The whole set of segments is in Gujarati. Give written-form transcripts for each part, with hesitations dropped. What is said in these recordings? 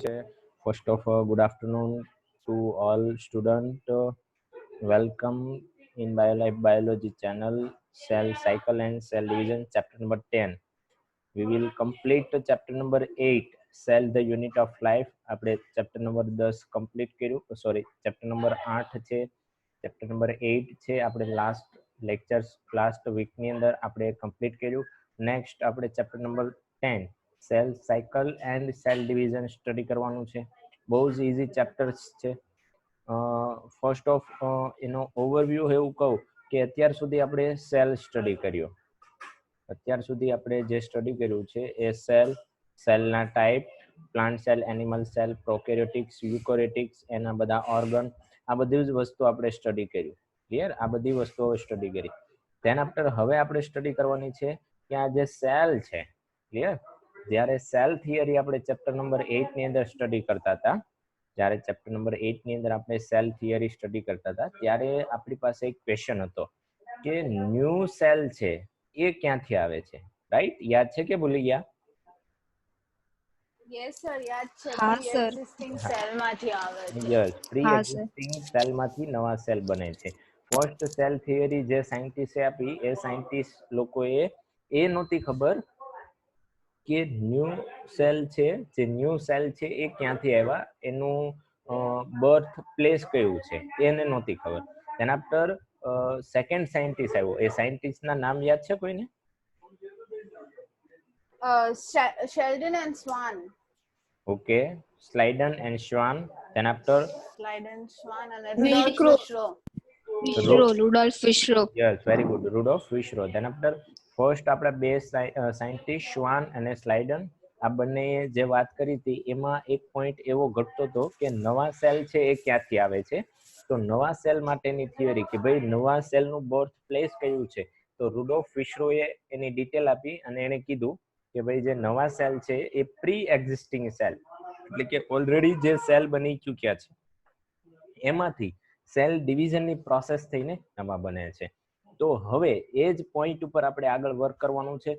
First of all, good afternoon to all students. Welcome in BioLife Biology channel, Cell Cycle and Cell Division, chapter number 10. We will complete chapter number 8, Cell the Unit of Life. આપણે chapter number 10 complete કર્યું. Sorry, chapter number 8 છે. chapter number 8 છે. આપણે last lectures last week ની અંદર આપણે complete કર્યું. Next આપણે chapter number 10, Cell Cycle and Cell Division study કરવાનું છે. બહુ જ easy chapters છે. ફર્સ્ટ ઓફ એનો ઓવરવ્યૂ એવું કહું કે અત્યાર સુધી આપણે સેલ સ્ટડી કર્યો. અત્યાર સુધી આપણે જે સ્ટડી કર્યું છે એ સેલના type, plant cell, animal cell, prokaryotics, eukaryotics, એના બધા ઓર્ગન, આ બધી જ વસ્તુ આપણે સ્ટડી કર્યું. ક્લિયર? આ બધી વસ્તુઓ સ્ટડી કરી. ધેન આફ્ટર હવે આપણે સ્ટડી કરવાની છે કે આ જે સેલ છે, ક્લિયર? જ્યારે સેલ થિયરી આપણે ચેપ્ટર નંબર 8 ની અંદર સ્ટડી કરતા હતા, જ્યારે ચેપ્ટર નંબર 8 ની અંદર આપણે સેલ થિયરી સ્ટડી કરતા હતા ત્યારે આપણી પાસે એક ક્વેશ્ચન હતો કે ન્યૂ સેલ છે એ ક્યાંથી આવે છે? રાઈટ? યાદ છે કે ભૂલી ગયા? યસ સર, યાદ છે. હા પ્રી સર. એક્ઝિસ્ટિંગ સેલમાંથી આવે છે. યસ, પ્રી હા, એક્ઝિસ્ટિંગ સેલમાંથી નવા સેલ બને છે. ફર્સ્ટ સેલ થિયરી જે સાયન્ટિસ્ટે આપી એ સાયન્ટિસ્ટ લોકોએ એ નહોતી ખબર કે ન્યૂ સેલ છે, જે ન્યૂ સેલ છે એ ક્યાંથી આવ્યા, એનું બર્થ પ્લેસ કયું છે એને નહોતી ખબર. એના આફ્ટર સેકન્ડ સાયન્ટિસ્ટ આવ્યો. એ સાયન્ટિસ્ટના નામ યાદ છે કોઈને? Schleiden and Schwann. Okay, Schleiden and Schwann. Then after Schleiden, Schwann અને Wilcrow. રુડોલ્ફ વિશ્રો. Rudolf Fischro. Yes, very good, Rudolf વિશ્રો. ધેન આફ્ટર ફર્સ્ટ આપણા બે સાયન્ટિસ્ટ શ્વાન અને સ્લાઇડન, આ બંને જે વાત કરી હતી એમાં એક પોઈન્ટ એવો ઘટતો હતો કે નવા સેલ છે એ ક્યાંથી આવે છે. તો નવા સેલ માટેની થિયરી કે ભાઈ નવા સેલનું બર્થ પ્લેસ કયું છે, તો રુડોલ્ફ વિશ્રોએ એની ડિટેલ આપી અને એને કીધું કે ભાઈ જે નવા સેલ છે એ પ્રી એક્ઝિસ્ટિંગ સેલ, એટલે કે ઓલરેડી જે સેલ બની ચૂક્યા છે એમાંથી સેલ ડિવિઝનની પ્રોસેસ થઈને નવા બને છે. તો હવે એ જ પોઈન્ટ ઉપર આપણે આગળ વર્ક કરવાનું છે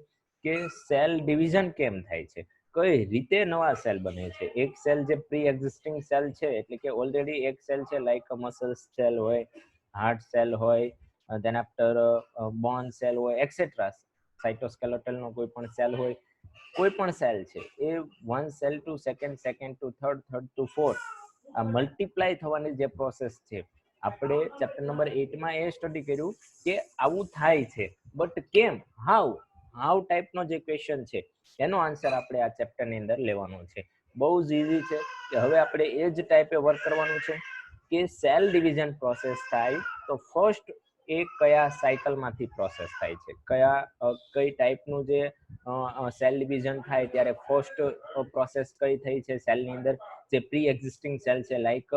કે સેલ ડિવિઝન કેમ થાય છે, કઈ રીતે નવા સેલ બને છે. એક સેલ જે પ્રી એક્ઝિસ્ટિંગ સેલ છે, એટલે કે ઓલરેડી એક સેલ છે, લાઈક મસલ સેલ હોય, હાર્ટ સેલ હોય, ધેન આફ્ટર બોન સેલ હોય, એક્સેટ્રા. સાઇટોસ્કેલેટલનો કોઈ પણ સેલ હોય, કોઈ પણ સેલ છે એ 1 cell to second, second to third, third to fourth, આ મલ્ટીપ્લાય થવાની જે પ્રોસેસ છે આપણે ચેપ્ટર નંબર 8 માં એ સ્ટડી કર્યું કે આવું થાય છે, બટ કેમ, હાઉ ટાઈપનો જે ક્વેશ્ચન છે એનો આન્સર આપણે આ ચેપ્ટરની અંદર લેવાનો છે. બહુ જ ઈઝી છે કે હવે આપણે એ જ ટાઈપે વર્ક કરવાનું છે કે સેલ ડિવિઝન પ્રોસેસ થાય તો ફર્સ્ટ એ કયા સાયકલમાંથી પ્રોસેસ થાય છે, કઈ ટાઈપનું જે સેલ ડિવિઝન થાય ત્યારે ફર્સ્ટ પ્રોસેસ કઈ થઈ છે સેલની અંદર, જે પ્રી એક્ઝિસ્ટિંગ સેલ છે. લાઈક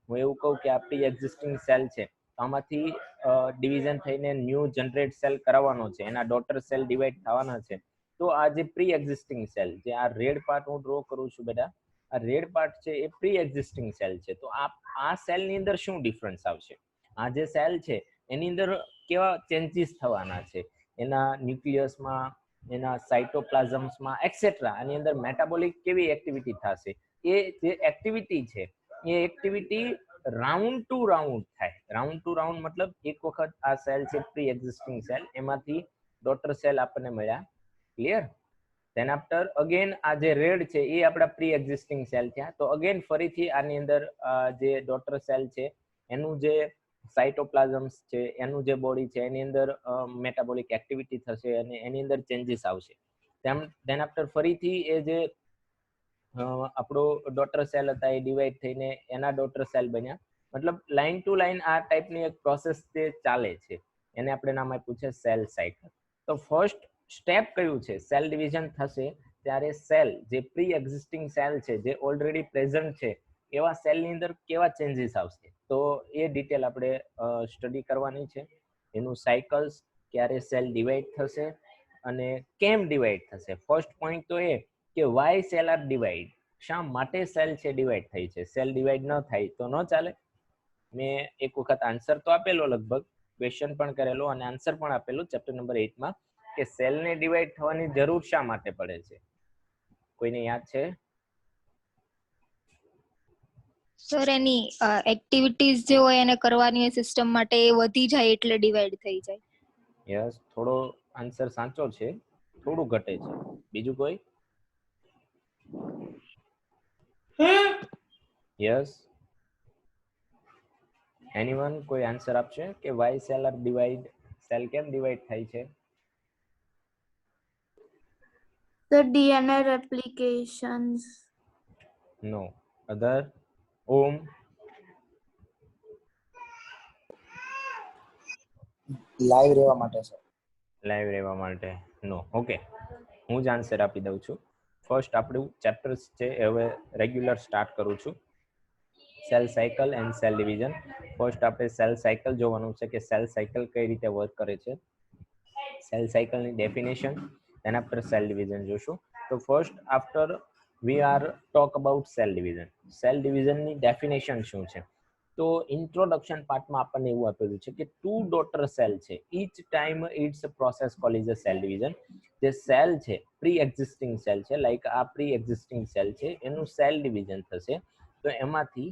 હું એવું કહું કે આ પ્રી એક્ઝિસ્ટિંગ સેલ છે, આમાંથી ડિવિઝન થઈને ન્યૂ જનરેટ સેલ કરાવવાનો છે, એના ડોટર સેલ ડિવાઈડ થવાના છે. તો આ જે પ્રી એક્ઝિસ્ટિંગ સેલ, જે આ રેડ પાર્ટ હું ડ્રો કરું છું બેટા, આ રેડ પાર્ટ છે એ પ્રી એક્ઝિસ્ટિંગ સેલ છે. તો આ સેલની અંદર શું ડિફરન્સ આવશે, આ જે સેલ છે એની અંદર કેવા ચેન્જીસ થવાના છે, એના ન્યુક્લિયસમાં, એના સાઇટોપ્લાઝમ્સમાં, એક્સેટ્રા. આની અંદર મેટાબોલિક કેવી એક્ટિવિટી થશે, એ જે એક્ટિવિટી છે એ એક્ટિવિટી રાઉન્ડ ટુ રાઉન્ડ થાય. રાઉન્ડ ટુ રાઉન્ડ મતલબ એક વખત આ સેલ છે પ્રી એક્ઝિસ્ટિંગ સેલ, એમાંથી ડોટર સેલ આપણને મળ્યા. ક્લિયર? ધેન આફ્ટર અગેન આ જે રેડ છે એ આપણા પ્રી એક્ઝિસ્ટિંગ સેલ થયા. તો અગેન ફરીથી આની અંદર જે ડોટર સેલ છે એનું જે સાઇટોપ્લાઝમ્સ છે, એનું જે બોડી છે એની અંદર મેટાબોલિક એક્ટિવિટી થશે અને એની અંદર ચેન્જીસ આવશે. ધેન આફ્ટર ફરીથી એ જે આપણો ડોટર સેલ હતા એ ડિવાઈડ થઈને એના ડોટર સેલ બન્યા. મતલબ લાઈન ટુ લાઈન આ ટાઈપની એક પ્રોસેસ જે ચાલે છે એને આપણે નામ આપ્યું છે સેલ સાયકલ. તો ફર્સ્ટ સ્ટેપ કયું છે, સેલ ડિવિઝન થશે ત્યારે સેલ જે પ્રી એક્ઝિસ્ટિંગ સેલ છે, જે ઓલરેડી પ્રેઝન્ટ છે, એવા સેલની અંદર કેવા ચેન્જીસ આવશે, તો એ ડિટેલ આપણે સ્ટડી કરવાની છે. એનું સાયકલ્સ, ક્યારે સેલ ડિવાઈડ થશે અને કેમ ડિવાઈડ થશે. ફર્સ્ટ પોઈન્ટ તો એ કે વાય સેલ આર ડિવાઈડ, શા માટે સેલ છે ડિવાઈડ થઈ છે. સેલ ડિવાઈડ ન થાય તો ન ચાલે. મેં એક વખત આન્સર તો આપેલો, લગભગ ક્વેશ્ચન પણ કરેલો અને આન્સર પણ આપેલું ચેપ્ટર નંબર 8 માં કે સેલને ડિવાઈડ થવાની જરૂર શા માટે પડે છે. કોઈને યાદ છે? સર એની એક્ટિવિટીઝ જે હોય એને કરવાની હોય સિસ્ટમ માટે એ વધી જાય એટલે ડિવાઈડ થઈ જાય. યસ, થોડો આન્સર સાચો છે, થોડું ઘટે છે. બીજું કોઈ? યસ, એનીવન કોઈ આન્સર આપશે કે why cell are divide, cell કેમ ડિવાઈડ થાય છે? The DNA replications. No. Other? ઓમ? લાઈવ રહેવા માટે સર. લાઈવ રહેવા માટે? નો. ઓકે, હું જ આન્સર આપી દઉં છું. ફર્સ્ટ આપણું ચેપ્ટર છે હવે રેગ્યુલર સ્ટાર્ટ કરું છું. Cell cycle and cell division. First આપણે સેલ સાયકલ જોવાનું છે કે સેલ સાયકલ કઈ રીતે વર્ક કરે છે, સેલ સાયકલની ડેફિનેશન, તેના પર સેલ ડિવિઝન જોશું. તો first after we are talk about cell division. Cell ડિવિઝનની ડેફિનેશન શું છે? તો ઇન્ટ્રોડક્શન પાર્ટમાં આપણને એવું આપેલું છે કે ટુ ડોટર સેલ છે, each time its process call is a cell division. જે સેલ છે પ્રી એક્ઝિસ્ટિંગ સેલ છે, લાઈક આ પ્રી એક્ઝિસ્ટિંગ સેલ છે, એનું સેલ ડિવિઝન થશે તો એમાંથી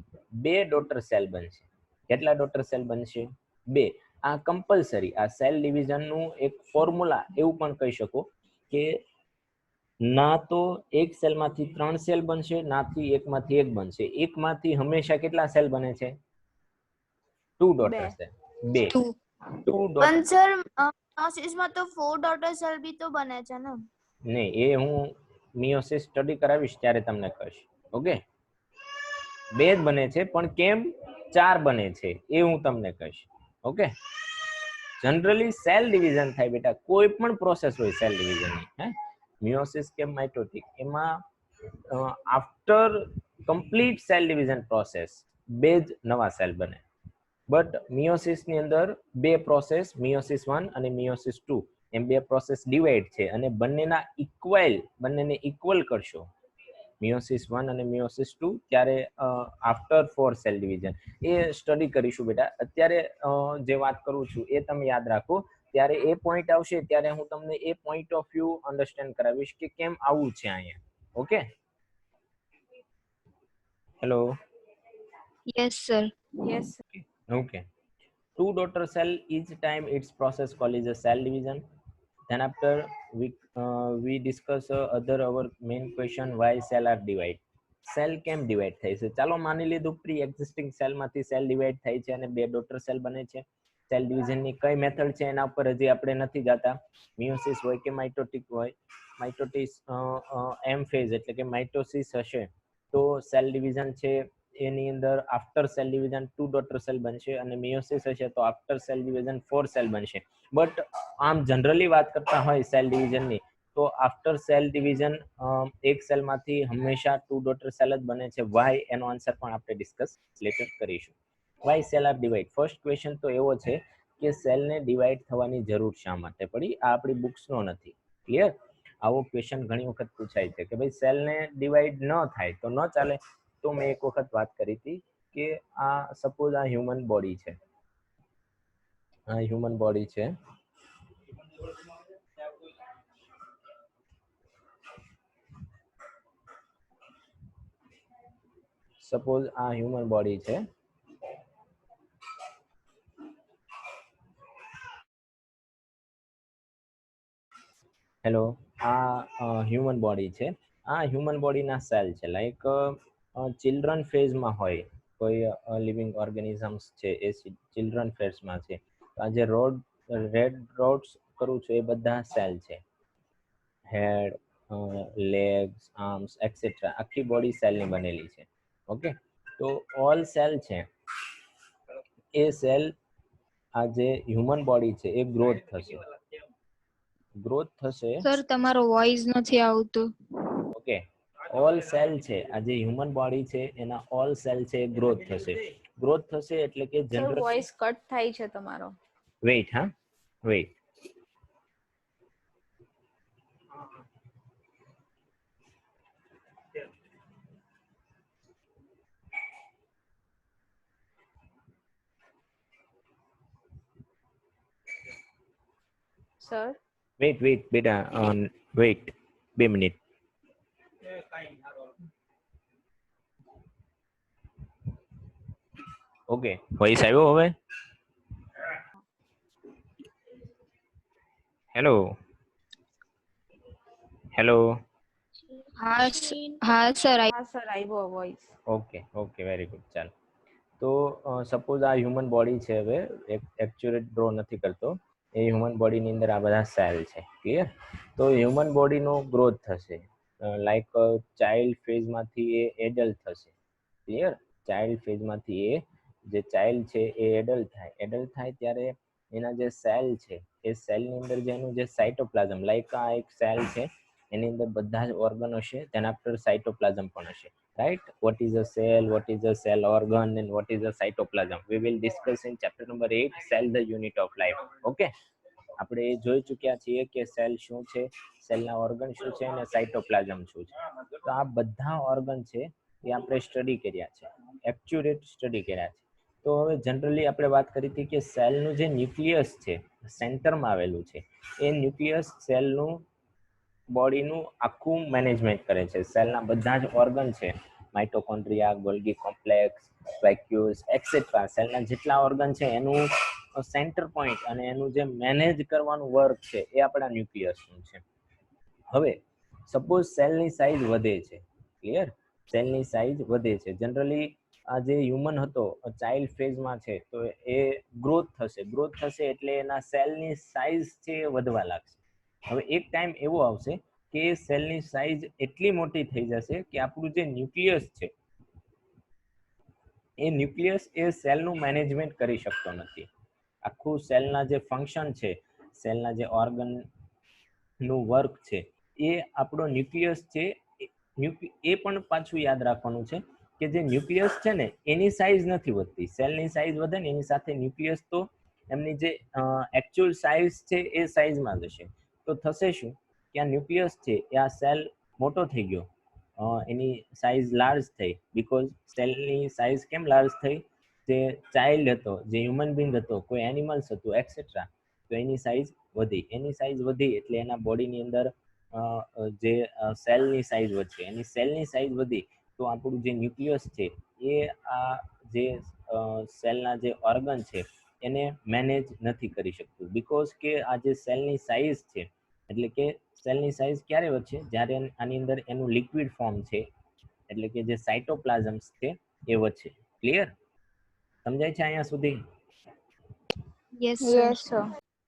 2 ડોટર સેલ બનશે. કેટલા ડોટર સેલ બનશે? 2. આ કમ્પલસરી, આ સેલ ડિવિઝનનું એક ફોર્મ્યુલા એવું પણ કહી શકો કે ના તો એક સેલમાંથી 3 સેલ બનશે, નાથી એકમાંથી 1 બનશે. એકમાંથી હંમેશા કેટલા સેલ બને છે? 2 ડોટર સેલ. 2 Two. ડોટર. પણ સર મિયોસિસમાં તો 4 ડોટર સેલ બી તો બને છે ને. નહીં, એ હું મિયોસિસ સ્ટડી કરાવીશ ત્યારે તમને કહીશ. ઓકે, 2 જ બને છે, પણ કેમ 4 બને છે એ હું તમને કહીશ. ઓકે, જનરલી સેલ ડિવિઝન થાય બેટા, કોઈ પણ પ્રોસેસ હોય સેલ ડિવિઝનની, હે મિયોસિસ કે માઇટોટિક, એમાં after complete cell division process 2 જ નવા સેલ બને. બટ મિયોસિસની અંદર 2 પ્રોસેસ, મિયોસિસ 1 અને મિયોસિસ 2 એમ 2 પ્રોસેસ ડિવાઈડ છે અને બંનેના ઇક્વલ, બંનેને ઇક્વલ કરશો મિયોસિસ 1 અને મિયોસિસ 2 ત્યારે આફ્ટર 4 સેલ ડિવિઝન. એ સ્ટડી કરીશું બેટા. અત્યારે જે વાત કરું છું એ તમે યાદ રાખો, ત્યારે એ પોઈન્ટ આવશે ત્યારે હું તમને એ પોઈન્ટ ઓફ વ્યૂ અન્ડરસ્ટેન્ડ કરાવીશ કે કેમ આવું છે અહીંયા. Okay, hello. Yes sir. Yes. Okay. Two daughter cell, each time its process called is a cell division. Then after we discuss other our main question, why cell are divide. Cell કેમ ડિવાઈડ થાય છે? ચાલો માની લીધું પ્રી એક્ઝિસ્ટિંગ સેલમાંથી સેલ ડિવાઈડ થાય છે અને 2 ડોટર સેલ બને છે. સેલ ડિવિઝનની કઈ મેથડ છે એના ઉપર હજી આપણે નથી જતા. મિયોસિસ હોય કે માઇટોટિક હોય, માઇટોટિસ એમ ફેઝ એટલે કે માઇટોસિસ હશે તો સેલ ડિવિઝન છે એની અંદર after cell division 2 daughter cell બનશે અને મિયોસિસ હશે તો આફ્ટર સેલ ડિવિઝન 4 સેલ બનશે. બટ આમ જનરલી વાત કરતા હોય સેલ ડિવિઝનની તો આફ્ટર સેલ ડિવિઝન એક સેલમાંથી હંમેશા 2 ડોટર સેલ જ બને છે. વાય એનો આન્સર પણ આપણે ડિસ્કસ લેટર કરીશું. Why cell are divide. First question તો એવો છે કે સેલને ડિવાઈડ થવાની જરૂર શા માટે પડી? આ આપણી બુક્સનો નથી. ક્લિયર? આવો ક્વેશ્ચન ઘણી વખત પૂછાય છે કે ભાઈ સેલને ડિવાઈડ ન થાય તો ન ચાલે. તો મેં એક વખત વાત કરી હતી કે આ સપોઝ આ હ્યુમન બોડી છે, આ હ્યુમન બોડી છે, સપોઝ આ હ્યુમન બોડી છે, હેલો, આ હ્યુમન બોડી છે, આ હ્યુમન બોડીના સેલ છે, લાઈક ચિલ્ડ્રન ફેઝમાં હોય કોઈ લિવિંગ ઓર્ગેનિઝમ્સ છે એ ચિલ્ડ્રન ફેઝમાં છે. આ જે રેડ રોડ્સ કરું છું એ બધા સેલ છે. હેડ, લેગ્સ, આર્મ્સ એક્સેટ્રા, આખી બોડી સેલની બનેલી છે. ઓકે, તો ઓલ સેલ છે એ સેલ, આ જે હ્યુમન બોડી છે એ ગ્રોથ થશે, ગ્રોથ થશે. સર તમારો વોઇસ નથી આવતો. ઓકે, ઓલ સેલ છે, આ જે હ્યુમન બોડી છે એના ઓલ સેલ છે એ ગ્રોથ થશે. ગ્રોથ થશે એટલે કે સર જનરલ વોઇસ કટ થાય છે તમારો. વેઇટ, હા વેઇટ. સર વેઇટ બેટા, વેઇટ 2 મિનિટ. ઓકે, વોઇસ આવ્યો હવે? Hello hello. હા હા સર હા સર આવ્યો voice. Okay okay, very good. ચાલ, તો સપોઝ આ હ્યુમન બોડી છે. હવે એક્યુરેટ ડ્રો નથી કરતો. એ હ્યુમન બોડીની અંદર આ બધા સેલ છે. ક્લિયર? તો હ્યુમન બોડીનો ગ્રોથ થશે લાઈક ચાઇલ્ડ ફેઝમાંથી એ એડલ્ટ થશે. ક્લિયર? ચાઇલ્ડ ફેઝમાંથી એ જે ચાઇલ્ડ છે એ એડલ્ટ થાય. એડલ્ટ થાય ત્યારે એના જે સેલ છે એ સેલની અંદર જે એનું જે સાઇટોપ્લાઝમ, લાઈક આ એક સેલ છે, એની અંદર બધા જ ઓર્ગન હશે, તેના પર સાઇટોપ્લાઝમ પણ હશે. Right? What is a cell, what is a cell organ, and what is a cytoplasm? We will discuss in chapter number 8, cell the unit of life. Okay? આપણે એ જોઈ ચૂક્યા છીએ કે સેલ શું છે, સેલના ઓર્ગન શું છે અને સાઇટોપ્લાઝમ શું છે. તો આ બધા ઓર્ગન છે એ આપણે સ્ટડી કર્યા છે, એક્યુરેટ સ્ટડી કર્યા છે. તો હવે જનરલી આપણે વાત કરી હતી કે સેલનું જે ન્યુક્લિયસ છે, સેન્ટરમાં આવેલું છે, એ ન્યુક્લિયસ સેલનું બોડીનું આખું મેનેજમેન્ટ કરે છે. સેલના બધા જ ઓર્ગન છે, માઇટોકોન્ડ્રિયા, ગોલ્ગી કોમ્પ્લેક્સ, વેક્યુલ્સ એક્સેટ્રા, સેલના જેટલા ઓર્ગન છે એનું સેન્ટર પોઈન્ટ અને એનું જે મેનેજ કરવાનું વર્ક છે એ આપણા ન્યુક્લિયસનું છે. હવે સપોઝ સેલની સાઇઝ વધે છે. ક્લિયર? સેલની સાઇઝ વધે છે. જનરલી આ જે હ્યુમન હતો ચાઇલ્ડ ફેઝમાં છે, તો એ ગ્રોથ થશે. ગ્રોથ થશે એટલે એના સેલની સાઇઝ છે એ વધવા લાગશે. હવે એક ટાઈમ એવો આવશે કે સેલની સાઇઝ એટલી મોટી થઈ જશે કે આપણું જે ન્યુક્લિયસ છે એ ન્યુક્લિયસ એ સેલનું મેનેજમેન્ટ કરી શકતો નથી. આખું સેલના જે ફંક્શન છે, સેલના જે ઓર્ગનનું વર્ક છે, એ આપણો ન્યુક્લિયસ છે. એ પણ પાછું યાદ રાખવાનું છે કે જે ન્યુક્લિયસ છે ને એની સાઇઝ નથી વધતી. સેલની સાઇઝ વધે ને એની સાથે ન્યુક્લિયસ તો એમની જે એકચ્યુઅલ સાઇઝ છે એ સાઇઝમાં જ હશે. તો થશે શું કે આ ન્યુક્લિયસ છે એ આ સેલ મોટો થઈ ગયો, એની સાઇઝ લાર્જ થઈ. બીકોઝ સેલની સાઇઝ કેમ લાર્જ થઈ? જે ચાઇલ્ડ હતો, જે હ્યુમન બિંગ હતો, કોઈ એનિમલ્સ હતું એક્સેટ્રા, તો એની સાઇઝ વધી. એની સાઇઝ વધી એટલે એના બોડીની અંદર જે સેલની સાઇઝ વધશે. એની સેલની સાઇઝ વધી તો આપણું જે ન્યુક્લિયસ છે એ આ જે સેલના જે ઓર્ગન છે એને મેનેજ નથી કરી શકતું. બીકોઝ કે આ જે સેલની સાઇઝ છે, એટલે કે સેલની સાઇઝ ક્યારે વધશે? જ્યારે આની અંદર એનું લિક્વિડ ફોર્મ છે, એટલે કે જે સાઇટોપ્લાઝમ્સ છે એ વધશે. ક્લિયર? સમજાય છે અહીંયા સુધી? Yes sir. Yes sir.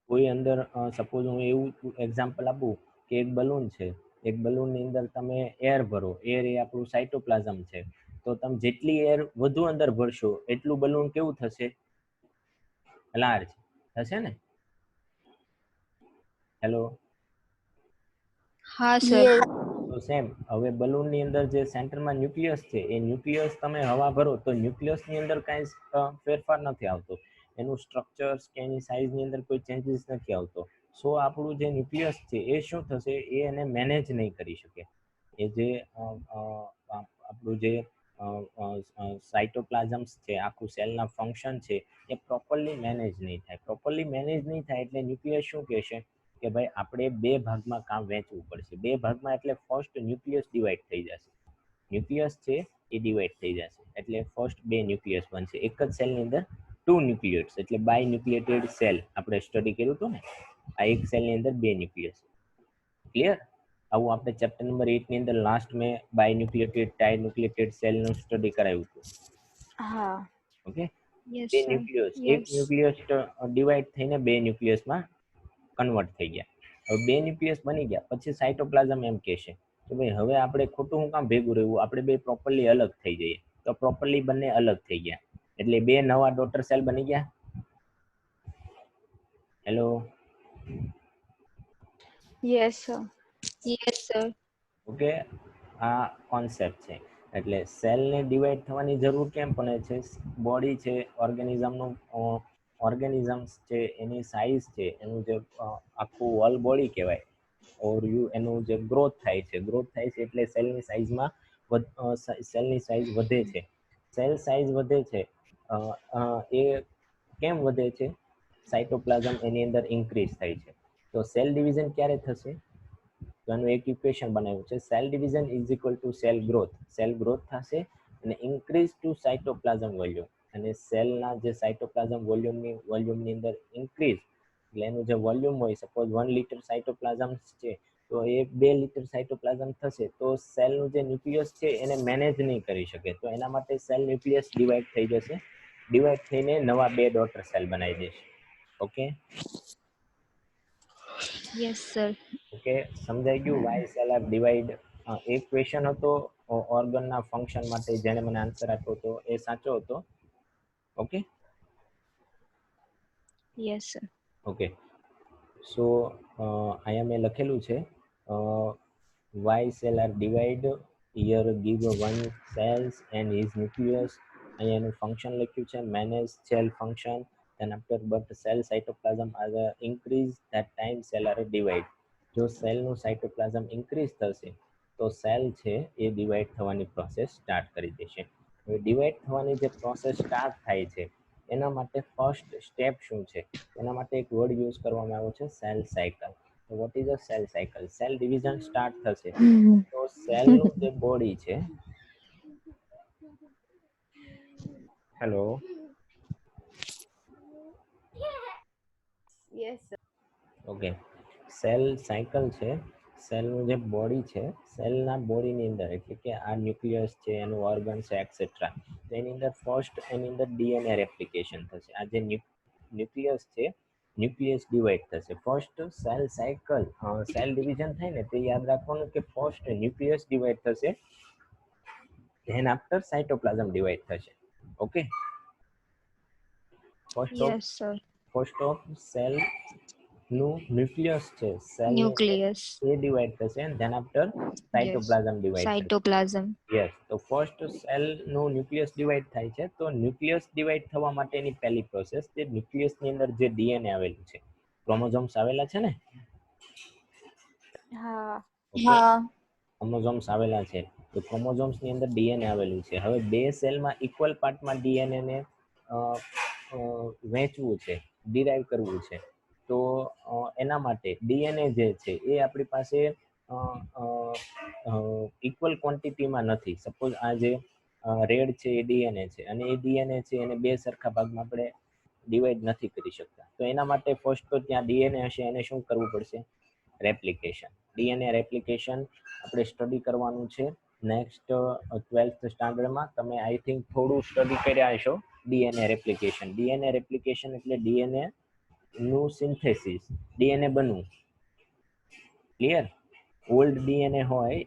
કોઈ અંદર સપોઝ હું એવું એક્ઝામ્પલ આપું કે એક બલૂન છે, એક બલૂનની અંદર તમે એર ભરો. એર એ આપણું સાઇટોપ્લાઝમ છે. તો તમે જેટલી એર વધુ અંદર ભરશો એટલું બલૂન કેવું થશે? લાર્જ થશે ને? હેલો? હા સર. તો સેમ હવે બલૂનની અંદર જે સેન્ટરમાં ન્યુક્લિયસ છે, એ ન્યુક્લિયસ તમે હવા ભરો તો ન્યુક્લિયસની અંદર કાંઈ ફેરફાર નથી આવતો. એનું સ્ટ્રક્ચર્સ કે એની સાઇઝની અંદર કોઈ ચેન્જીસ નથી આવતો. સો આપણું જે ન્યુક્લિયસ છે એ શું થશે? એ એને મેનેજ નહીં કરી શકે. એ જે આપણું જે સાઇટોપ્લાઝમ્સ છે, આખું સેલના ફંક્શન છે, એ પ્રોપરલી મેનેજ નહીં થાય. પ્રોપરલી મેનેજ નહીં થાય એટલે ન્યુક્લિયસ શું કહેશે કે ભાઈ આપણે બે ભાગમાં કામ વહેંચવું પડશે. બે ભાગમાં એટલે ફર્સ્ટ ન્યુક્લિયસ ડિવાઈડ થઈ જશે. ન્યુક્લિયસ છે એ ડિવાઈડ થઈ જશે એટલે ફર્સ્ટ બે ન્યુક્લિયસ બનશે. એક જ સેલની અંદર ટુ ન્યુક્લિયટ્સ એટલે બાય ન્યુક્લિએટેડ સેલ આપણે સ્ટડી કર્યું હતું ને, આ એક સેલની અંદર બે ન્યુક્લિયસ. ક્લિયર? આવું આપણે ચેપ્ટર નંબર 8 ની અંદર લાસ્ટ મેં બાય ન્યુક્લિએટેડ ટાઈ ન્યુક્લિએટેડ સેલનું સ્ટડી કરાવ્યું હતું. હા. ઓકે? યસ બે સર. ન્યુક્લિયસ, એક યસ. ન્યુક્લિયસ ડિવાઈડ થઈને બે ન્યુક્લિયસમાં કન્વર્ટ થઈ ગયા. હવે બે ન્યુક્લિયસ બની ગયા પછી સાઇટોપ્લાઝમ એમ કહેશે કે ભાઈ હવે આપણે ખોટું હું કામ ભેગું રહેવું, આપણે બે પ્રોપરલી અલગ થઈ જઈએ. તો પ્રોપરલી બંને અલગ થઈ ગયા એટલે બે નવા ડોટર સેલ બની ગયા. Hello? Yes sir. Yes sir. Okay, આ કોન્સેપ્ટ છે. એટલે સેલને ડિવાઈડ થવાની જરૂર કેમ પડે છે? બોડી છે, ઓર્ગેનિઝમ્સ છે, એની સાઇઝ છે, એનું જે આખું હોલ બોડી કહેવાય એનું જે ગ્રોથ થાય છે, એટલે સેલની સાઇઝમાં સેલની સાઇઝ વધે છે. સેલ સાઇઝ વધે છે એ કેમ વધે છે? સાઇટોપ્લાઝમ એની અંદર ઇન્ક્રીઝ થાય છે. તો સેલ ડિવિઝન ક્યારે થશે? તો એનું એક ઇક્વેશન બનાવ્યું છે, cell division is equal to cell growth. Cell growth થશે અને ઇન્ક્રીઝ ટુ સાઇટોપ્લાઝમ વોલ્યુમ. અને સેલના જે સાયટોપ્લાઝમ વોલ્યુમની અંદર ઇન્ક્રીઝ, એટલે એનું જે વોલ્યુમ હોય, સપોઝ 1 લિટર સાયટોપ્લાઝમ છે તો એ 2 લિટર સાયટોપ્લાઝમ થશે, તો સેલનું જે ન્યુક્લિયસ છે એને મેનેજ નહીં કરી શકે, તો એના માટે સેલ ન્યુક્લિયસ ડિવાઈડ થઈ જશે, ડિવાઈડ થઈને નવા 2 ડોટર સેલ બનાવી દેશે. Okay yes sir. ઓકે, સમજાઈ ગયું વાય સેલ આર ડિવાઈડ? એક ક્વેશ્ચન હતો ઓર્ગનના ફંક્શન માટે, જેને મને આન્સર આપ્યો હતો એ સાચો હતો. Okay yes sir. Okay, so અહીંયા મેં લખેલું છે why cell are divide, here give one cells and his nucleus. અહીંયા એનું ફંક્શન લખ્યું છે manage cell function, then after but cell cytoplasm as a increase that time cell are divide. જો સેલનું સાયટોપ્લાઝમ ઇન્ક્રીઝ થશે તો સેલ છે એ ડિવાઈડ થવાની પ્રોસેસ સ્ટાર્ટ કરી દેશે. હવે ડિવાઈડ થવાની જે પ્રોસેસ સ્ટાર્ટ થાય છે એના માટે ફર્સ્ટ સ્ટેપ શું છે? એના માટે એક વર્ડ યુઝ કરવામાં આવ્યો છે સેલ સાયકલ. તો vote is a cell cycle? Cell division start થશે તો સેલનું જે બોડી છે, hello, yes sir. Okay, cell cycle છે, સેલનું જે બોડી છે, સેલના બોડીની અંદર એટલે કે આ ન્યુક્લિયસ છે, એનું ઓર્ગન છે એક્સેટ્રા, તો એની અંદર ફર્સ્ટ એની અંદર ડીએનએ રેપ્લિકેશન થશે. આ જે ન્યુક્લિયસ છે, ન્યુક્લિયસ ડિવાઈડ થશે. First cell cycle, cell division થાય ને તે યાદ રાખવાનું કે ફર્સ્ટ ન્યુક્લિયસ ડિવાઈડ થશે, ધેન આફ્ટર સાયટોપ્લાઝમ ડિવાઈડ થશે. ઓકે, ફર્સ્ટ ઓફ સેલ નું ન્યુક્લિયસ છે, સેલ ન્યુક્લિયસ. એ ડિવાઈડ થશે and then after cytoplasm divide થશે. સાયટોપ્લાઝમ. યસ, તો ફર્સ્ટ સેલ નું ન્યુક્લિયસ ડિવાઈડ થાય છે, તો ન્યુક્લિયસ ડિવાઈડ થવા માટેની પહેલી પ્રોસેસ, જે ન્યુક્લિયસ ની અંદર જે ડીએનએ આવેલું છે, ક્રોમોઝોમ્સ આવેલા છે ને, હા. હા. ક્રોમોઝોમ્સ આવેલા છે, તો ક્રોમોઝોમ્સ ની અંદર ડીએનએ આવેલું છે. હવે બે સેલમાં ઇક્વલ પાર્ટમાં ડીએનએ ને વહેંચવું છે, ડિરાઈવ કરવું છે, તો એના માટે ડીએનએ જે છે એ આપણી પાસે ઇક્વલ ક્વોન્ટિટીમાં નથી. સપોઝ આ જે રેડ છે એ ડીએનએ છે અને એ ડીએનએ છે એને બે સરખા ભાગમાં આપણે ડિવાઈડ નથી કરી શકતા, તો એના માટે ફર્સ્ટ તો ત્યાં ડીએનએ હશે એને શું કરવું પડશે? રેપ્લિકેશન. ડીએનએ રેપ્લિકેશન આપણે સ્ટડી કરવાનું છે નેક્સ્ટ 12th સ્ટાન્ડર્ડમાં. તમે આઈ થિંક થોડું સ્ટડી કર્યા હશો ડીએનએ રેપ્લિકેશન. ડીએનએ રેપ્લિકેશન એટલે ડીએનએ નું સિન્થેસિસ, ડીએનએ બનવું. ક્લિયર? ઓલ્ડ ડીએનએ હોય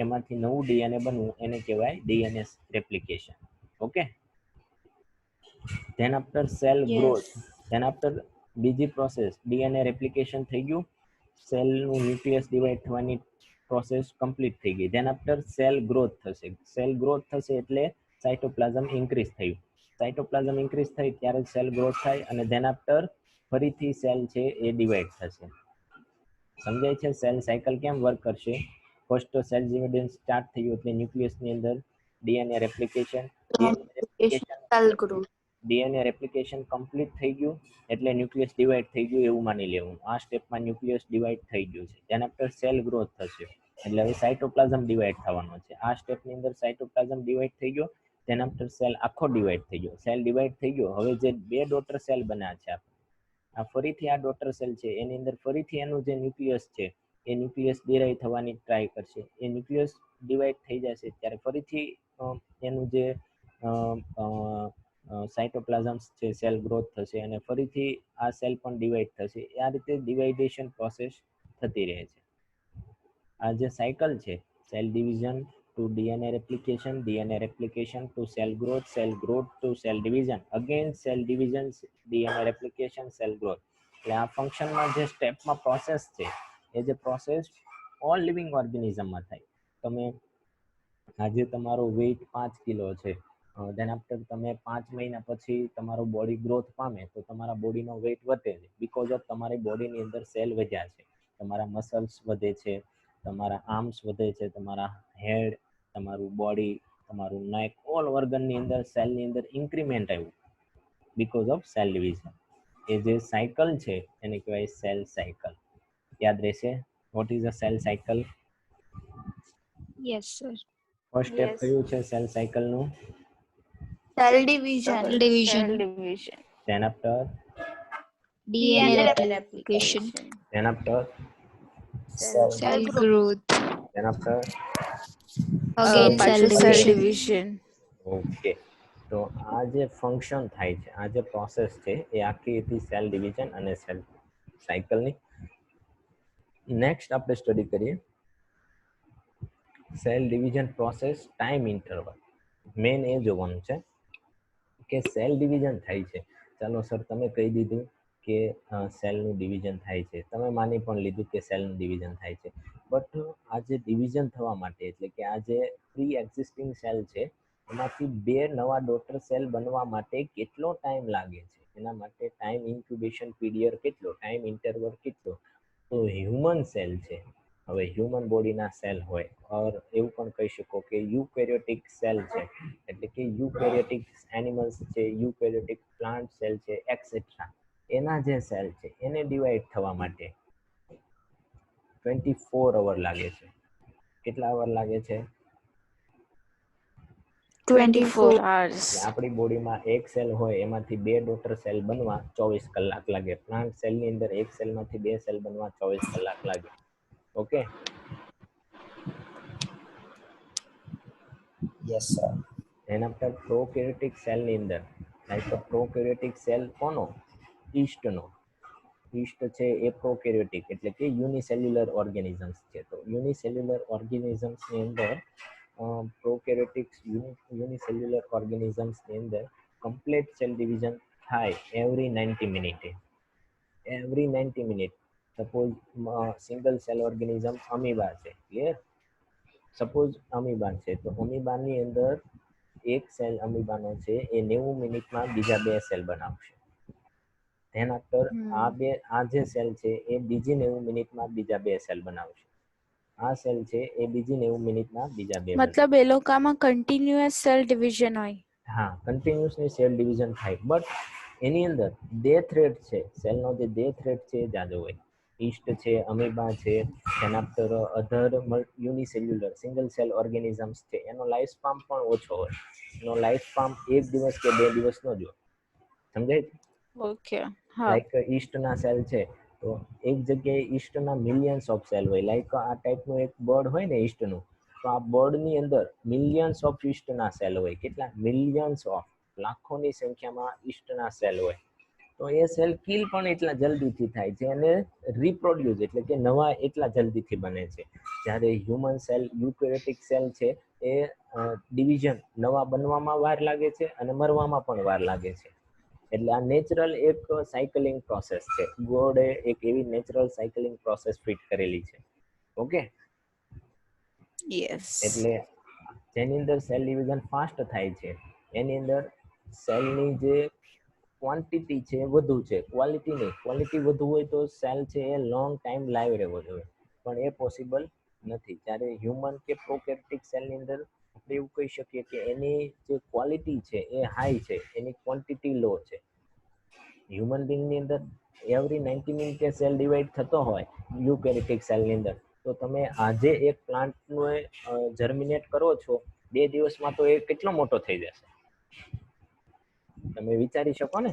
એમાંથી નવું ડીએનએ બનવું, એને કહેવાય DNA replication. Okay, than after cell growth, than after બીજી પ્રોસેસ, ડીએનએ રેપ્લિકેશન થઈ ગયું, સેલનું ન્યુક્લિયસ ડિવાઈડ થવાની પ્રોસેસ કમ્પ્લીટ થઈ ગઈ. ધેન આફ્ટર સેલ ગ્રોથ થશે. સેલ ગ્રોથ થશે એટલે સાયટોપ્લાઝમ ઇન્ક્રીઝ થયું. સાયટોપ્લાઝમ ઇન્ક્રીઝ થઈ ત્યારે સેલ ગ્રોથ થાય અને ધેન આફ્ટર ફરીથી સેલ છે એ ડિવાઈડ થશે. સમજાય છે સેલ સાયકલ કેમ વર્ક કરશે? ફર્સ્ટ સેલ ડિવિઝન સ્ટાર્ટ થયું એટલે ન્યુક્લિયસની અંદર DNA replication, DNA replication complete થઈ ગયું એટલે ન્યુક્લિયસ ડિવાઈડ થઈ ગયું એવું માની લેવું. આ સ્ટેપમાં ન્યુક્લિયસ ડિવાઈડ થઈ ગયું છે. ધેન આફ્ટર સેલ ગ્રોથ થશે એટલે હવે સાયટોપ્લાઝમ ડિવાઈડ થવાનો છે. આ સ્ટેપની અંદર સાયટોપ્લાઝમ ડિવાઈડ થઈ ગયો, ધેન આફ્ટર સેલ આખો ડિવાઈડ થઈ ગયો. સેલ ડિવાઈડ થઈ ગયો, હવે જે બે ડોટર સેલ બન્યા છે આ ફરીથી આ ડોટર સેલ છે એની અંદર ફરીથી એનું જે ન્યુક્લિયસ છે એ ન્યુક્લિયસ ડિરાઈવ થવાની ટ્રાય કરશે. એ ન્યુક્લિયસ ડિવાઈડ થઈ જશે ત્યારે ફરીથી એનું જે સાયટોપ્લાઝમ્સ છે સેલ ગ્રોથ થશે અને ફરીથી આ સેલ પણ ડિવાઈડ થશે. આ રીતે ડિવાઇડેશન પ્રોસેસ થતી રહે છે. આ જે સાયકલ છે, cell division to DNA replication to cell growth to cell division, again cell division, DNA replication, cell growth. એટલે આ ફંક્શનમાં જે સ્ટેપમાં પ્રોસેસ છે એ જે પ્રોસેસ ઓલ લિવિંગ ઓર્ગેનિઝમમાં થાય. તમે આજે તમારો વેઇટ 5 કિલો છે, ધેન આફ્ટર તમે 5 મહિના પછી તમારો બોડી ગ્રોથ પામે તો તમારા બોડીનો વેઇટ વધે છે બીકોઝ ઓફ તમારી બોડીની અંદર સેલ વધ્યા છે, તમારા મસલ્સ વધે છે, તમારા આર્મ્સ વધે છે, તમારા હેડ, તમારું બોડી, તમારું નેક, ઓલ ઓર્ગનની અંદર સેલની અંદર ઇન્ક્રીમેન્ટ આવ્યું બીકોઝ ઓફ સેલ ડિવિઝન. એ જે સાયકલ છે એને કહેવાય સેલ સાયકલ. યાદ રહેશે vote is a cell cycle? Yes sir. First step Yes. કયું છે cell સાયકલનું? Cell division. division, Cell division. then after, DNA DNA replication, then after, Cell cell growth. growth, then after. again cell પાછું cell division. division. ઓકે, તો આ જે ફંક્શન થાય છે, આ જે પ્રોસેસ છે એ આખી હતી સેલ ડિવિઝન અને સેલ સાયકલની. નેક્સ્ટ આપણે સ્ટડી કરીએ cell division process time interval. Main એ જોવાનું છે કે સેલ ડિવિઝન થાય છે. ચાલો સર તમે કહી દીધું કે સેલનું ડિવિઝન થાય છે, તમે માની પણ લીધું કે સેલનું ડિવિઝન થાય છે, બટ આ જે ડિવિઝન થવા માટે એટલે કે આ જે પ્રી એક્ઝિસ્ટિંગ સેલ છે એમાંથી બે નવા ડોટર સેલ બનવા માટે કેટલો ટાઈમ લાગે છે, એના માટે ટાઈમ ઇન્ક્યુબેશન પીરિયડ કેટલો, ટાઈમ ઇન્ટરવલ કેટલો. તો હ્યુમન સેલ છે, હવે હ્યુમન બોડીના સેલ હોય ઓર એવું પણ કહી શકો કે યુકેરિયોટિક સેલ છે, એટલે કે યુકેરિયોટિક એનિમલ્સ છે, યુકેરિયોટિક પ્લાન્ટ સેલ છે એક્સેટ્રા, એના જે સેલ છે એને ડિવાઈડ થવા માટે 24 અવર લાગે છે. કેટલા અવર લાગે છે? 24 hours. એટલે આપણી બોડીમાં એક સેલ હોય એમાંથી બે ડોટર સેલ બનવા 24 કલાક લાગે. પ્લાન્ટ સેલની અંદર એક સેલમાંથી બે સેલ બનવા 24 કલાક લાગે. Okay, yes sir. એના પર પ્રોકેરિયોટિક સેલની અંદર લાઈક પ્રોકેરિયોટિક સેલ કોનો? ઈસ્ટનો. ઈસ્ટ છે એ પ્રોકેરિયોટિક એટલે કે યુનિસેલ્યુલર ઓર્ગેનિઝમ્સ છે. તો યુનિસેલ્યુલર ઓર્ગેનિઝમ્સની અંદર પ્રોકેરિયોટિક યુનિસેલ્યુલર ઓર્ગેનિઝમ્સની અંદર કમ્પ્લીટ સેલ ડિવિઝન થાય એવરી 90 મિનિટે. Every 90 minute. Suppose single cell organism amoeba છે, ક્લિયર? સપોઝ અમીબા છે તો અમીબાની અંદર એક સેલ અમીબાનો છે એ 90 મિનિટમાં બીજા બે સેલ બનાવશે. ધેન આફ્ટર આ જે સેલ છે એ બીજી 90 મિનિટમાં બીજા બે સેલ બનાવશે. આ સેલ છે એ બીજી 90 મિનિટમાં બીજા બે મતલબ એ લોકોમાં કન્ટિન્યુઅસ સેલ ડિવિઝન હોય. હા, કન્ટિન્યુઅસલી સેલ ડિવિઝન થાય, બટ એની અંદર ડેથ રેટ છે, સેલનો જે ડેથ રેટ છે એ જાજો હોય. ઈસ્ટ છે, અમીબા છે, ધેન આફ્ટર અધર યુનિસેલ્યુલર સિંગલ સેલ ઓર્ગેનિઝમ્સ છે, એનો લાઈફ સ્પાન પણ ઓછો હોય. એનો લાઈફ સ્પાન 1 દિવસ કે 2 દિવસનો જ હોય. સમજાય? ઓકે, હા. લાઈક ઈસ્ટના સેલ છે તો એક જગ્યાએ ઈસ્ટના મિલિયન્સ ઓફ સેલ હોય. લાઈક આ ટાઈપનું એક બર્ડ હોય ને ઈસ્ટનું, તો આ બર્ડની અંદર મિલિયન્સ ઓફ ઈસ્ટના સેલ હોય. કેટલા? મિલિયન્સ ઓફ, લાખોની સંખ્યામાં ઈસ્ટના સેલ હોય. તો એ સેલ કિલ પણ એટલા જલ્દીથી થાય છે અને રિપ્રોડ્યુસ એટલે કે નવા એટલા જલ્દીથી બને છે. જ્યારે હ્યુમન સેલ યુકેરિયોટિક સેલ છે એ ડિવિઝન નવા બનવામાં વાર લાગે છે અને મરવામાં પણ વાર લાગે છે. એટલે આ નેચરલ એક સાયકલિંગ પ્રોસેસ છે. ગોડે એક એવી નેચરલ સાયકલિંગ પ્રોસેસ ફિટ કરેલી છે. Okay, yes. એટલે જેની અંદર સેલ ડિવિઝન ફાસ્ટ થાય છે એની અંદર સેલની જે ક્વોન્ટિટી છે વધુ છે, ક્વોલિટી નહીં. ક્વોલિટી વધુ હોય તો સેલ છે એ લોંગ ટાઈમ લાઈવ રહેવો જોઈએ, પણ એ પોસિબલ નથી. જ્યારે હ્યુમન કે પ્રોકેરિયોટિક સેલની અંદર આપણે એવું કહી શકીએ કે એની જે ક્વોલિટી છે એ હાઈ છે, એની ક્વોન્ટિટી લો છે. હ્યુમન બિંગની અંદર એવરી 90 મિનિટે સેલ ડિવાઈડ થતો હોય યુકેરિયોટિક સેલની અંદર, તો તમે આજે એક પ્લાન્ટનો જર્મિનેટ કરો છો, 2 દિવસમાં તો એ કેટલો મોટો થઈ જશે, તમે વિચારી શકો ને.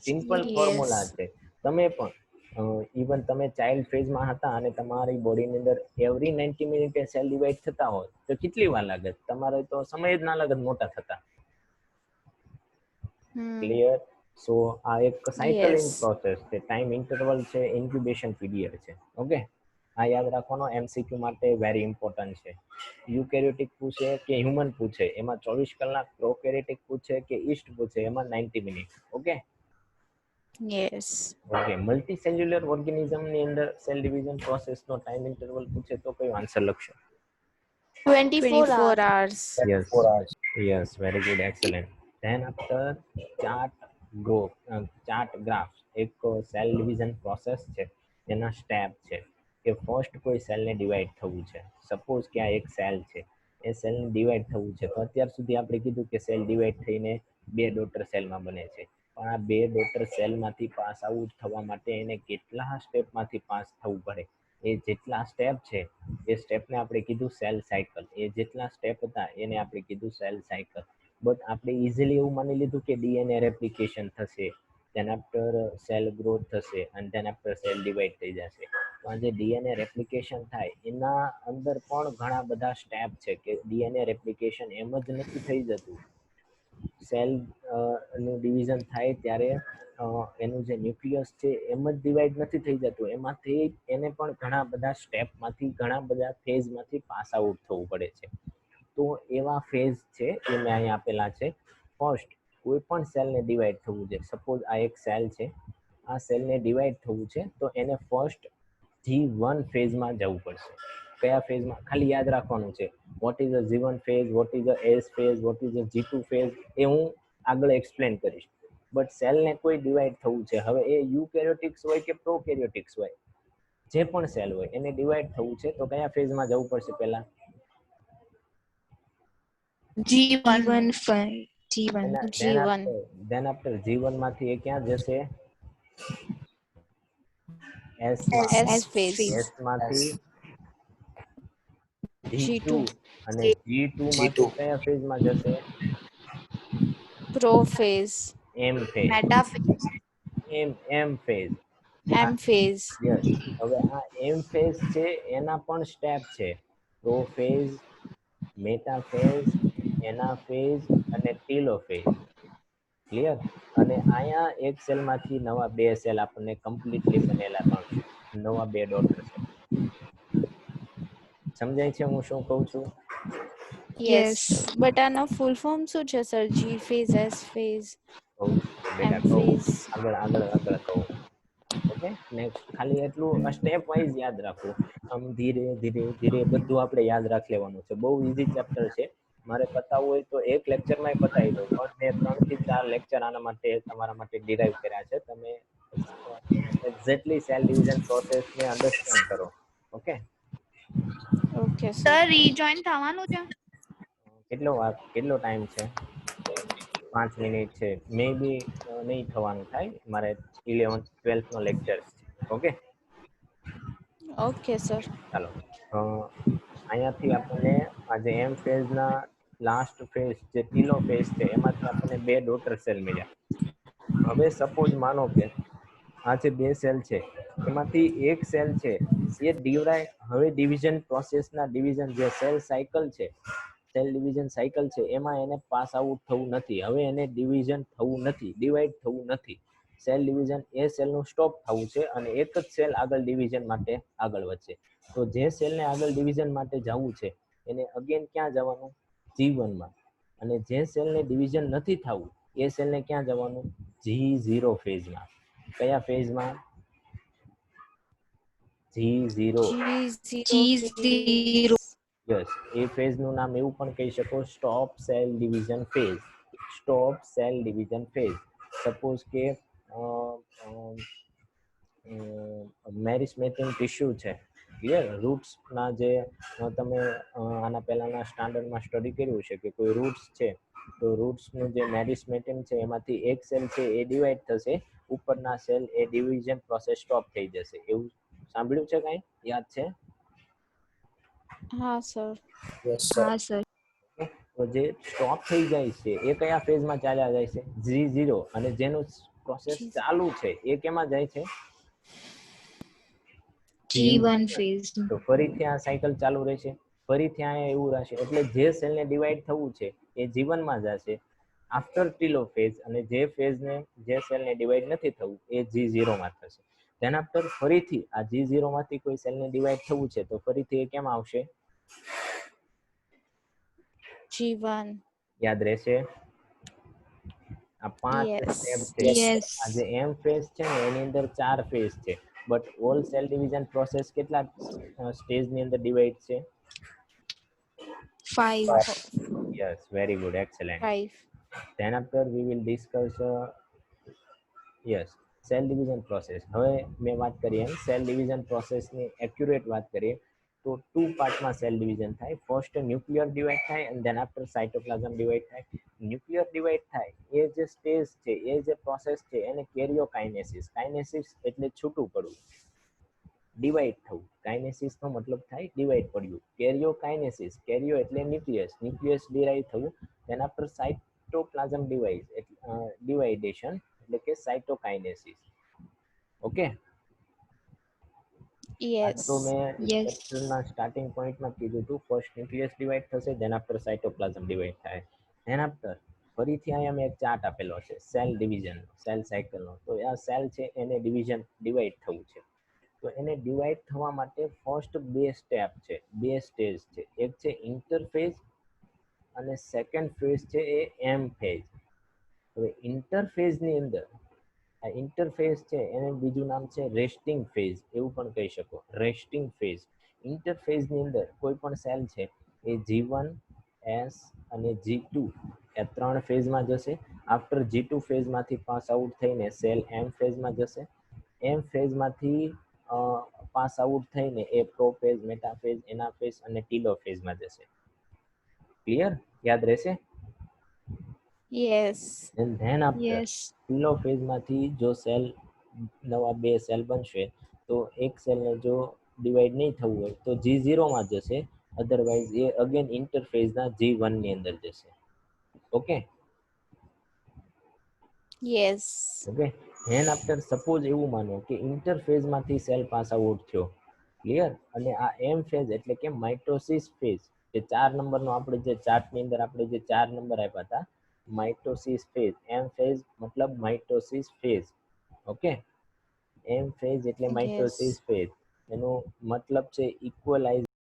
સિમ્પલ ફોર્મ્યુલા છે. તમે પણ ઇવન તમે ચાઇલ્ડ ફેઝમાં હતા અને તમારી બોડીની અંદર એવરી 90 મિનિટે સેલ ડિવાઈડ થતા હોય તો કેટલી વાર લાગે? તમારે તો સમય જ ના લાગે મોટા થતા. ક્લિયર? સો આ એક સાયકલિંગ પ્રોસેસ છે, ટાઈમ ઇન્ટરવલ છે, ઇન્ક્યુબેશન પીરિયડ છે. ઓકે, આ યાદ રાખવાનો, એમસીક્યુ માટે વેરી ઇમ્પોર્ટન્ટ છે. યુકેરિયોટિક પૂછે કે હ્યુમન પૂછે એમાં 24 કલાક, પ્રોકેરિયોટિક પૂછે કે ઈસ્ટ પૂછે એમાં 90 minute. Okay, yes. Okay. Multi cellular ઓર્ગેનિઝમની અંદર સેલ ડિવિઝન પ્રોસેસનો ટાઈમ ઇન્ટરવલ પૂછે તો કયો આન્સર લખશો? 24 hours. Yes, 4 hours. yes, very good, excellent. Then after chart graph એક સેલ ડિવિઝન પ્રોસેસ છે, એના સ્ટેપ છે કે ફર્સ્ટ કોઈ સેલને ડિવાઈડ થવું છે. સપોઝ કે આ એક સેલ છે, એ સેલને ડિવાઈડ થવું છે તો અત્યાર સુધી આપણે કીધું કે સેલ ડિવાઈડ થઈને બે ડોટર સેલમાં બને છે, પણ આ બે ડોટર સેલમાંથી પાસ આઉટ થવા માટે એને કેટલા સ્ટેપમાંથી પાસ થવું પડે? એ જેટલા સ્ટેપ છે એ સ્ટેપને આપણે કીધું સેલ સાયકલ. એ જેટલા સ્ટેપ હતા એને આપણે કીધું સેલ સાયકલ. બટ આપણે ઇઝીલી એવું માની લીધું કે ડીએનએ રેપ્લિકેશન થશે, ધેન આફ્ટર સેલ ગ્રોથ થશે અને ધેન આફ્ટર સેલ ડિવાઈડ થઈ જશે. તો આ જે ડીએનએ રેપ્લિકેશન થાય એના અંદર પણ ઘણા બધા સ્ટેપ છે કે ડીએનએ રેપ્લિકેશન એમ જ નથી થઈ જતું. સેલ નું ડિવિઝન થાય ત્યારે એનું જે ન્યુક્લિયસ છે એમ જ ડિવાઈડ નથી થઈ જતું, એમાંથી એને પણ ઘણા બધા સ્ટેપમાંથી ઘણા બધા ફેઝમાંથી પાસ આઉટ થવું પડે છે. તો એવા ફેઝ છે એ મેં અહીં આપેલા છે. ફર્સ્ટ, કોઈ પણ સેલને ડિવાઈડ થવું છે, સપોઝ આ એક સેલ છે, આ સેલને ડિવાઈડ થવું છે તો એને ફર્સ્ટ G1 ફેઝમાં જવું પડશે. કયા ફેઝમાં? ખાલી યાદ રાખવાનું છે what is a G1 phase, what is a S phase, what is a G2 phase, એ હું આગળ એક્સપ્લેન કરીશ. બટ સેલને કોઈ ડિવાઈડ થવું છે, હવે એ યુકેરિયોટિક્સ હોય કે પ્રોકેરિયોટિક્સ હોય, જે પણ સેલ હોય એને ડિવાઈડ થવું છે તો કયા ફેઝમાં જવું પડશે પહેલા? G1 phase. G1. G1. Than after G1 માંથી એ ક્યાં જશે? S S phase. S માંથી G2 G2. અને G2 માંથી કયા ફેઝમાં જશે? Prophase. M phase. Metaphase. M phase. M phase. Yes. હવે આ M ફેઝ છે એના પણ સ્ટેપ છે, પ્રોફેઝ, મેટાફેઝ, એનાફેઝ અને ટીલોફેઝ. ક્લિયર? અને અહીંયા એક સેલમાંથી નવા બે સેલ આપણને કમ્પ્લીટલી બનેલા મળશે, નવા બે ડોટર સેલ. સમજાય છે હું શું કહું છું? Yes. Yes. But આનો ફૂલ ફોર્મ શું છે sir? G phase, S phase, કહું બેટા, M કહું phase. આગળ કહું. ઓકે, નેક્સ્ટ ખાલી એટલું સ્ટેપ વાઇઝ યાદ રાખવું. આમ ધીરે ધીરે ધીરે બધું આપણે યાદ રાખી લેવાનું છે. બહુ ઇઝી ચેપ્ટર છે, મારે પતાવવું હોય તો એક લેક્ચરમાં પતાવી દઉં, પણ મેં 3 થી 4 લેક્ચર આના માટે તમારા માટે ડિરાઈવ કર્યા છે. તમે એક્ઝેક્ટલી સેલ ડિવિઝન પ્રોસેસને અન્ડરસ્ટેન્ડ કરો. Okay, Okay, sir. સર રીજોઈન થવાનું છે? કેટલો ટાઈમ છે? 5 મિનિટ છે. મે બી નહીં થવાનું થાય, મારે 11th 12th નો લેક્ચર છે. Okay, Okay, sir. ચાલો. અહીંયાથી આપણને આજે એમ ફેઝના લાસ્ટ ફેઝ જે ટીલો ફેઝ છે એમાંથી આપણને બે ડોટર સેલ મળ્યા. હવે સપોઝ માનો કે આ જે બે સેલ છે એમાંથી એક સેલ છે એ ડિવાઈડ, હવે ડિવિઝન પ્રોસેસના ડિવિઝન જે સેલ સાયકલ છે, સેલ ડિવિઝન સાયકલ છે એમાં એને પાસ આઉટ થવું નથી. હવે એને ડિવિઝન થવું નથી, ડિવાઈડ થવું નથી. સેલ ડિવિઝન એ સેલનું સ્ટોપ થવું છે અને એક જ સેલ આગળ ડિવિઝન માટે આગળ વધશે. તો જે સેલને આગળ ડિવિઝન માટે જવું છે એને અગેન ક્યાં જવાનું? G1 માં. અને જે સેલને ડિવિઝન નથી થવું એ સેલને ક્યાં જવાનું? G0 ફેઝમાં. કયા ફેઝમાં? G0. G0 G0. phase. Yes, એ ફેઝનું નામ એવું પણ કહી શકો, stop cell division phase. Stop cell division phase. Suppose કે મેરિસ્મેટિક ટિશ્યુ છે, ક્લિયર? રૂટ્સના જે તમે આના પહેલાના સ્ટાન્ડર્ડમાં સ્ટડી કર્યું છે કે કોઈ રૂટ્સ છે તો રૂટ્સનું જે મેરિસ્મેટિક છે એમાંથી એક સેલ છે એ ડિવાઈડ થશે, ઉપરના સેલ એ ડિવિઝન પ્રોસેસ સ્ટોપ થઈ જશે. એવું સાંભળ્યું છે? કાંઈ યાદ છે? હા સર. હા સર. તો જે સ્ટોપ થઈ જાય છે એ કયા ફેઝમાં ચાલ્યા જાય છે? G0. અને જેનું પ્રોસેસ ચાલુ છે એ કેમાં જાય છે? G1 phase. તો ફરીથી આ સાયકલ ચાલુ રહેશે, ફરીથી આ એવું રહેશે. એટલે જે સેલને ડિવાઈડ થવું છે એ G1 માં જશે આફ્ટર ટીલો ફેઝ, અને જે ફેઝને જે સેલને ડિવાઈડ નથી થવું એ G0 માં થશે. તેના આફ્ટર ફરીથી આ G0 માંથી કોઈ સેલને ડિવાઈડ થવું છે તો ફરીથી એ કેમ આવશે? G1. યાદ રહેશે? આ 5 Yes. સ્ટેપ છે. Yes. આ જે એમ ફેઝ છે ને એની અંદર 4 ફેઝ છે, but all cell division process કેટલા સ્ટેજની અંદર ડિવાઈડ છે? 5. Yes, very good, excellent. 5. Then after we will discuss yes, cell division process. હવે મેં વાત કરી એમ સેલ ડિવિઝન પ્રોસેસની એક્યુરેટ વાત કરીએ તો 2 પાર્ટમાં સેલ ડિવિઝન થાય. ફર્સ્ટ ન્યુક્લિયર ડિવાઈડ થાય અને ધેન આફ્ટર સાયટોપ્લાઝમ ડિવાઈડ થાય. ન્યુક્લિયર ડિવાઈડ થાય એ જે સ્ટેજ છે, એ જે પ્રોસેસ છે એને કેરિયોકાઇનેસિસ. કાઇનેસિસ એટલે છૂટું પડવું, ડિવાઈડ થવું. કાઇનેસિસનો મતલબ થાય ડિવાઈડ પડ્યું. કેરિયોકાઇનેસિસ, કેરિયો એટલે ન્યુક્લિયસ, ન્યુક્લિયસ ડિરાઈવ થવું. તેના પર સાયટોપ્લાઝમ ડિવાઇડેશન એટલે કે સાયટોકાઇનેસિસ. Okay, Yes. તો મેં Yes. ચેપ્ટરના સ્ટાર્ટિંગ પોઈન્ટમાં કીધું હતું ફર્સ્ટ ન્યુક્લિયસ ડિવાઈડ થશે, ધેન આફ્ટર સાયટોપ્લાઝમ ડિવાઈડ થાય, ધેન આફ્ટર ફરીથી અહીંયા મેં એક ચાર્ટ આપેલો છે સેલ ડિવિઝન, સેલ સાયકલનો. તો આ સેલ છે એને ડિવાઈડ થવું છે. તો એને ડિવાઈડ થવા માટે ફર્સ્ટ બે સ્ટેપ છે, બે સ્ટેજ છે. એક છે ઇન્ટરફેઝ અને સેકન્ડ ફેઝ છે એ એમ ફેઝ. હવે ઇન્ટરફેઝની અંદર આ ઇન્ટરફેઝ છે એને બીજું નામ છે રેસ્ટિંગ ફેઝ, એવું પણ કહી શકો, રેસ્ટિંગ ફેઝ. ઇન્ટરફેઝની અંદર કોઈ પણ સેલ છે એ G1, S અને G2 એ 3 ફેઝમાં જશે. આફ્ટર G2 ફેઝમાંથી પાસ આઉટ થઈને સેલ એમ ફેઝમાં જશે. એમ ફેઝમાંથી પાસ આઉટ થઈને એ પ્રોફેઝ, મેટાફેઝ, એનાફેઝ અને ટીલોફેઝમાં જશે. ક્લિયર? યાદ રહેશે? Yes. And then after Yes. ટીલોફેઝમાંથી જો સેલ નવા બે સેલ બનશે તો એક સેલને જો ડિવાઈડ નહીં થવું હોય તો G0 માં જશે, અધરવાઇઝ એ અગેન ઇન્ટરફેઝના G1 ની અંદર જશે. Okay Yes. Okay then after suppose એવું માનો કે ઇન્ટરફેઝમાંથી સેલ પાસ આઉટ થયો. ક્લિયર? અને આ એમ ફેઝ એટલે કે માઇટોસિસ ફેઝ, જે 4 નંબરનો આપણે જે ચાર્ટની અંદર આપણે જે 4 નંબર આપ્યા હતા, માઇટોસિસ ફેઝ. એમ ફેઝ મતલબ માઇટોસિસ ફેઝ. ઓકે, એમ ફેઝ એટલે માઇટોસિસ Yes. ફેઝ, એનો મતલબ છે ઇક્વલાઇઝ